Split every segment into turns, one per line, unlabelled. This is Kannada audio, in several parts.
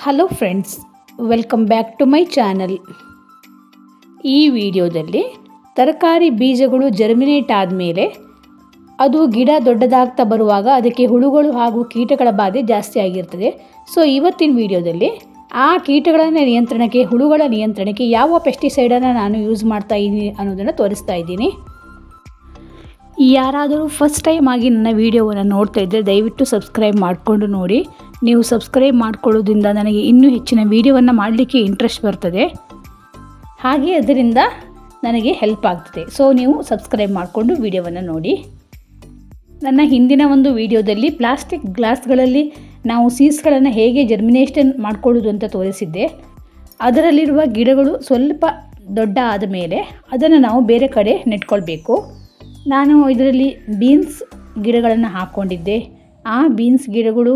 Hello friends, welcome back to my channel. ಈ ವಿಡಿಯೋದಲ್ಲಿ ತರಕಾರಿ ಬೀಜಗಳು ಜರ್ಮಿನೇಟ್ ಆದಮೇಲೆ ಅದು ಗಿಡ ದೊಡ್ಡದಾಗ್ತಾ ಬರುವಾಗ ಅದಕ್ಕೆ ಹುಳುಗಳು ಹಾಗೂ ಕೀಟಗಳ ಬಾಧೆ ಜಾಸ್ತಿ ಆಗಿರ್ತದೆ. ಸೊ ಇವತ್ತಿನ ವಿಡಿಯೋದಲ್ಲಿ ಆ ಕೀಟಗಳ ನಿಯಂತ್ರಣಕ್ಕೆ, ಹುಳುಗಳ ನಿಯಂತ್ರಣಕ್ಕೆ ಯಾವ ಪೆಸ್ಟಿಸೈಡನ್ನು ನಾನು ಯೂಸ್ ಮಾಡ್ತಾ ಇದ್ದೀನಿ ಅನ್ನೋದನ್ನು ತೋರಿಸ್ತಾ ಇದ್ದೀನಿ. ಯಾರಾದರೂ ಫಸ್ಟ್ ಟೈಮ್ ಆಗಿ ನನ್ನ ವಿಡಿಯೋವನ್ನು ನೋಡ್ತಾ ಇದ್ದರೆ ದಯವಿಟ್ಟು ಸಬ್ಸ್ಕ್ರೈಬ್ ಮಾಡಿಕೊಂಡು ನೋಡಿ. ನೀವು ಸಬ್ಸ್ಕ್ರೈಬ್ ಮಾಡ್ಕೊಳ್ಳೋದ್ರಿಂದ ನನಗೆ ಇನ್ನೂ ಹೆಚ್ಚಿನ ವಿಡಿಯೋವನ್ನು ಮಾಡಲಿಕ್ಕೆ ಇಂಟ್ರೆಸ್ಟ್ ಬರ್ತದೆ, ಹಾಗೆ ಅದರಿಂದ ನನಗೆ ಹೆಲ್ಪ್ ಆಗ್ತದೆ. ಸೊ ನೀವು ಸಬ್ಸ್ಕ್ರೈಬ್ ಮಾಡಿಕೊಂಡು ವಿಡಿಯೋವನ್ನು ನೋಡಿ. ನನ್ನ ಹಿಂದಿನ ಒಂದು ವಿಡಿಯೋದಲ್ಲಿ ಪ್ಲಾಸ್ಟಿಕ್ ಗ್ಲಾಸ್ಗಳಲ್ಲಿ ನಾವು ಸೀಡ್ಸ್ಗಳನ್ನು ಹೇಗೆ ಜರ್ಮಿನೇಷನ್ ಮಾಡ್ಕೊಳ್ಳೋದು ಅಂತ ತೋರಿಸಿದ್ದೆ. ಅದರಲ್ಲಿರುವ ಗಿಡಗಳು ಸ್ವಲ್ಪ ದೊಡ್ಡ ಆದ ಮೇಲೆ ಅದನ್ನು ನಾವು ಬೇರೆ ಕಡೆ ನೆಟ್ಕೊಳ್ಬೇಕು. ನಾನು ಇದರಲ್ಲಿ ಬೀನ್ಸ್ ಗಿಡಗಳನ್ನು ಹಾಕ್ಕೊಂಡಿದ್ದೆ. ಆ ಬೀನ್ಸ್ ಗಿಡಗಳು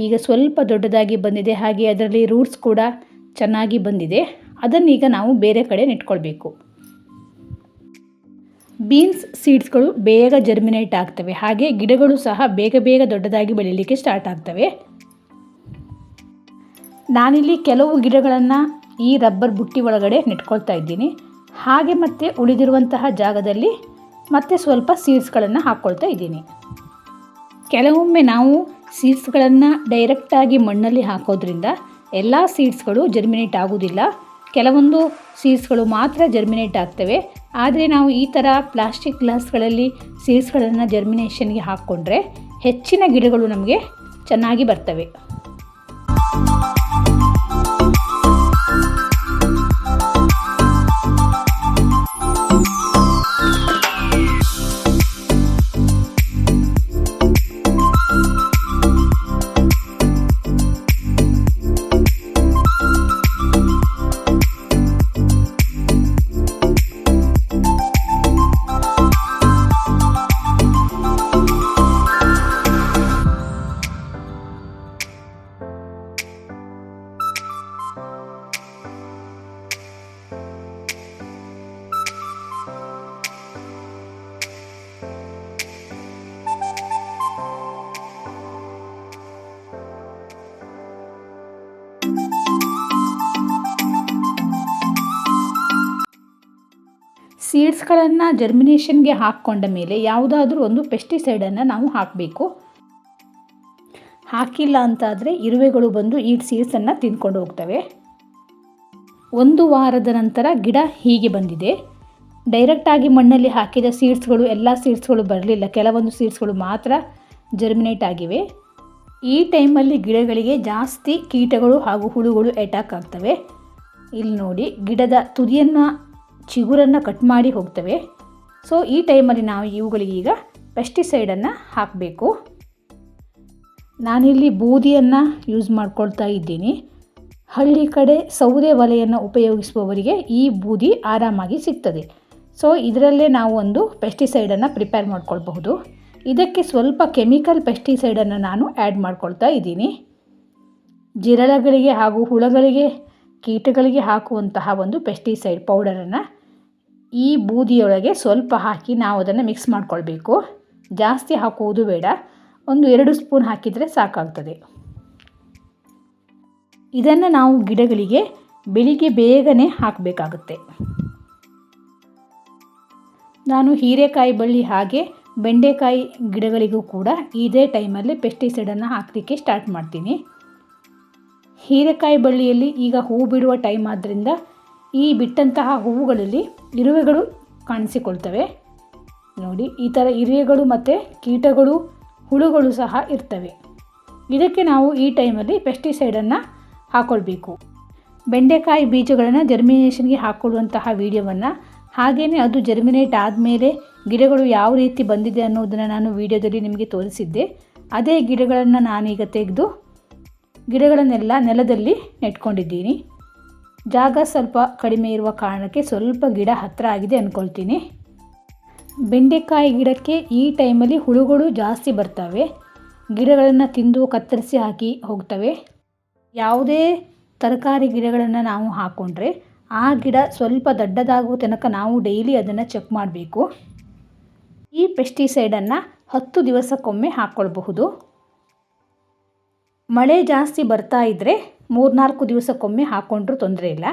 ಈಗ ಸ್ವಲ್ಪ ದೊಡ್ಡದಾಗಿ ಬಂದಿದೆ, ಹಾಗೆ ಅದರಲ್ಲಿ ರೂಟ್ಸ್ ಕೂಡ ಚೆನ್ನಾಗಿ ಬಂದಿದೆ. ಅದನ್ನೀಗ ನಾವು ಬೇರೆ ಕಡೆ ನೆಟ್ಕೊಳ್ಬೇಕು. ಬೀನ್ಸ್ ಸೀಡ್ಸ್ಗಳು ಬೇಗ ಜರ್ಮಿನೇಟ್ ಆಗ್ತವೆ, ಹಾಗೆ ಗಿಡಗಳು ಸಹ ಬೇಗ ದೊಡ್ಡದಾಗಿ ಬೆಳೀಲಿಕ್ಕೆ ಸ್ಟಾರ್ಟ್ ಆಗ್ತವೆ. ನಾನಿಲ್ಲಿ ಕೆಲವು ಗಿಡಗಳನ್ನು ಈ ರಬ್ಬರ್ ಬುಟ್ಟಿ ಒಳಗಡೆ ನೆಟ್ಕೊಳ್ತಾ ಇದ್ದೀನಿ. ಹಾಗೆ ಮತ್ತೆ ಉಳಿದಿರುವಂತಹ ಜಾಗದಲ್ಲಿ ಮತ್ತೆ ಸ್ವಲ್ಪ ಸೀಡ್ಸ್ಗಳನ್ನು ಹಾಕ್ಕೊಳ್ತಾ ಇದ್ದೀನಿ. ಕೆಲವೊಮ್ಮೆ ನಾವು ಸೀಡ್ಸ್ಗಳನ್ನು ಡೈರೆಕ್ಟಾಗಿ ಮಣ್ಣಲ್ಲಿ ಹಾಕೋದ್ರಿಂದ ಎಲ್ಲ ಸೀಡ್ಸ್ಗಳು ಜರ್ಮಿನೇಟ್ ಆಗೋದಿಲ್ಲ. ಕೆಲವೊಂದು ಸೀಡ್ಸ್ಗಳು ಮಾತ್ರ ಜರ್ಮಿನೇಟ್ ಆಗ್ತವೆ. ಆದರೆ ನಾವು ಈ ಥರ ಪ್ಲಾಸ್ಟಿಕ್ ಗ್ಲಾಸ್ಗಳಲ್ಲಿ ಸೀಡ್ಸ್ಗಳನ್ನು ಜರ್ಮಿನೇಷನ್ಗೆ ಹಾಕ್ಕೊಂಡ್ರೆ ಹೆಚ್ಚಿನ ಗಿಡಗಳು ನಮಗೆ ಚೆನ್ನಾಗಿ ಬರ್ತವೆ. ಸೀಡ್ಸ್ಗಳನ್ನು ಜರ್ಮಿನೇಷನ್ಗೆ ಹಾಕ್ಕೊಂಡ ಮೇಲೆ ಯಾವುದಾದ್ರೂ ಒಂದು ಪೆಸ್ಟಿಸೈಡನ್ನು ನಾವು ಹಾಕಬೇಕು. ಹಾಕಿಲ್ಲ ಅಂತಾದರೆ ಇರುವೆಗಳು ಬಂದು ಈ ಸೀಡ್ಸನ್ನು ತಿಂದ್ಕೊಂಡು ಹೋಗ್ತವೆ. 1 ವಾರದ ನಂತರ ಗಿಡ ಹೀಗೆ ಬಂದಿದೆ. ಡೈರೆಕ್ಟಾಗಿ ಮಣ್ಣಲ್ಲಿ ಹಾಕಿದ ಸೀಡ್ಸ್ಗಳು ಎಲ್ಲ ಸೀಡ್ಸ್ಗಳು ಬರಲಿಲ್ಲ, ಕೆಲವೊಂದು ಸೀಡ್ಸ್ಗಳು ಮಾತ್ರ ಜರ್ಮಿನೇಟ್ ಆಗಿವೆ. ಈ ಟೈಮಲ್ಲಿ ಗಿಡಗಳಿಗೆ ಜಾಸ್ತಿ ಕೀಟಗಳು ಹಾಗೂ ಹುಳುಗಳು ಅಟ್ಯಾಕ್ ಆಗ್ತವೆ. ಇಲ್ಲಿ ನೋಡಿ, ಗಿಡದ ತುದಿಯನ್ನು ಚಿಗುರನ್ನು ಕಟ್ ಮಾಡಿ ಹೋಗ್ತವೆ. ಸೊ ಈ ಟೈಮಲ್ಲಿ ನಾವು ಇವುಗಳಿಗೀಗ ಪೆಸ್ಟಿಸೈಡನ್ನು ಹಾಕಬೇಕು. ನಾನಿಲ್ಲಿ ಬೂದಿಯನ್ನು ಯೂಸ್ ಮಾಡ್ಕೊಳ್ತಾ ಇದ್ದೀನಿ. ಹಳ್ಳಿ ಕಡೆ ಸೌದೆ ಒಲೆಯನ್ನು ಉಪಯೋಗಿಸುವವರಿಗೆ ಈ ಬೂದಿ ಆರಾಮಾಗಿ ಸಿಗ್ತದೆ. ಸೊ ಇದರಲ್ಲೇ ನಾವು ಒಂದು ಪೆಸ್ಟಿಸೈಡನ್ನು ಪ್ರಿಪೇರ್ ಮಾಡ್ಕೊಳ್ಬಹುದು. ಇದಕ್ಕೆ ಸ್ವಲ್ಪ ಕೆಮಿಕಲ್ ಪೆಸ್ಟಿಸೈಡನ್ನು ನಾನು ಆ್ಯಡ್ ಮಾಡ್ಕೊಳ್ತಾ ಇದ್ದೀನಿ. ಜಿರಳೆಗಳಿಗೆ ಹಾಗೂ ಹುಳಗಳಿಗೆ, ಕೀಟಗಳಿಗೆ ಹಾಕುವಂತಹ ಒಂದು ಪೆಸ್ಟಿಸೈಡ್ ಪೌಡರನ್ನು ಈ ಬೂದಿಯೊಳಗೆ ಸ್ವಲ್ಪ ಹಾಕಿ ನಾವು ಅದನ್ನು ಮಿಕ್ಸ್ ಮಾಡಿಕೊಳ್ಬೇಕು. ಜಾಸ್ತಿ ಹಾಕುವುದು ಬೇಡ, 1-2 ಸ್ಪೂನ್ ಹಾಕಿದರೆ ಸಾಕಾಗ್ತದೆ. ಇದನ್ನು ನಾವು ಗಿಡಗಳಿಗೆ ಬೆಳಿಗ್ಗೆ ಬೇಗನೆ ಹಾಕಬೇಕಾಗುತ್ತೆ. ನಾನು ಹೀರೆಕಾಯಿ ಬಳ್ಳಿ ಹಾಗೆ ಬೆಂಡೆಕಾಯಿ ಗಿಡಗಳಿಗೂ ಕೂಡ ಇದೇ ಟೈಮಲ್ಲಿ ಪೆಸ್ಟಿಸೈಡನ್ನು ಹಾಕಲಿಕ್ಕೆ ಸ್ಟಾರ್ಟ್ ಮಾಡ್ತೀನಿ. ಹೀರೆಕಾಯಿ ಬಳ್ಳಿಯಲ್ಲಿ ಈಗ ಹೂವು ಬಿಡುವ ಟೈಮ್ ಆದ್ದರಿಂದ ಈ ಬಿಟ್ಟಂತಹ ಹೂವುಗಳಲ್ಲಿ ಇರುವೆಗಳು ಕಾಣಿಸಿಕೊಳ್ತವೆ. ನೋಡಿ, ಈ ಥರ ಇರುವೆಗಳು ಮತ್ತು ಕೀಟಗಳು, ಹುಳುಗಳು ಸಹ ಇರ್ತವೆ. ಇದಕ್ಕೆ ನಾವು ಈ ಟೈಮಲ್ಲಿ ಪೆಸ್ಟಿಸೈಡನ್ನು ಹಾಕ್ಕೊಳ್ಬೇಕು. ಬೆಂಡೆಕಾಯಿ ಬೀಜಗಳನ್ನು ಜರ್ಮಿನೇಷನ್ಗೆ ಹಾಕ್ಕೊಳ್ಳುವಂತಹ ವಿಡಿಯೋವನ್ನು, ಹಾಗೆಯೇ ಅದು ಜರ್ಮಿನೇಟ್ ಆದಮೇಲೆ ಗಿಡಗಳು ಯಾವ ರೀತಿ ಬಂದಿದೆ ಅನ್ನೋದನ್ನು ನಾನು ವಿಡಿಯೋದಲ್ಲಿ ನಿಮಗೆ ತೋರಿಸಿದ್ದೆ. ಅದೇ ಗಿಡಗಳನ್ನು ನಾನೀಗ ತೆಗೆದು ಗಿಡಗಳನ್ನೆಲ್ಲ ನೆಲದಲ್ಲಿ ನೆಟ್ಕೊಂಡಿದ್ದೀನಿ. ಜಾಗ ಸ್ವಲ್ಪ ಕಡಿಮೆ ಇರುವ ಕಾರಣಕ್ಕೆ ಸ್ವಲ್ಪ ಗಿಡ ಹತ್ತಿರ ಆಗಿದೆ ಅಂದ್ಕೊಳ್ತೀನಿ. ಬೆಂಡೆಕಾಯಿ ಗಿಡಕ್ಕೆ ಈ ಟೈಮಲ್ಲಿ ಹುಳುಗಳು ಜಾಸ್ತಿ ಬರ್ತವೆ. ಗಿಡಗಳನ್ನು ತಿಂದು ಕತ್ತರಿಸಿ ಹಾಕಿ ಹೋಗ್ತವೆ. ಯಾವುದೇ ತರಕಾರಿ ಗಿಡಗಳನ್ನು ನಾವು ಹಾಕ್ಕೊಂಡ್ರೆ ಆ ಗಿಡ ಸ್ವಲ್ಪ ದೊಡ್ಡದಾಗುವ ತನಕ ನಾವು ಡೈಲಿ ಅದನ್ನು ಚೆಕ್ ಮಾಡಬೇಕು. ಈ ಪೆಸ್ಟಿಸೈಡನ್ನು 10 ದಿವಸಕ್ಕೊಮ್ಮೆ ಹಾಕ್ಕೊಳ್ಬಹುದು. ಮಳೆ ಜಾಸ್ತಿ ಬರ್ತಾ ಇದ್ದರೆ 3-4 ದಿವಸಕ್ಕೊಮ್ಮೆ ಹಾಕ್ಕೊಂಡ್ರೂ ತೊಂದರೆ ಇಲ್ಲ.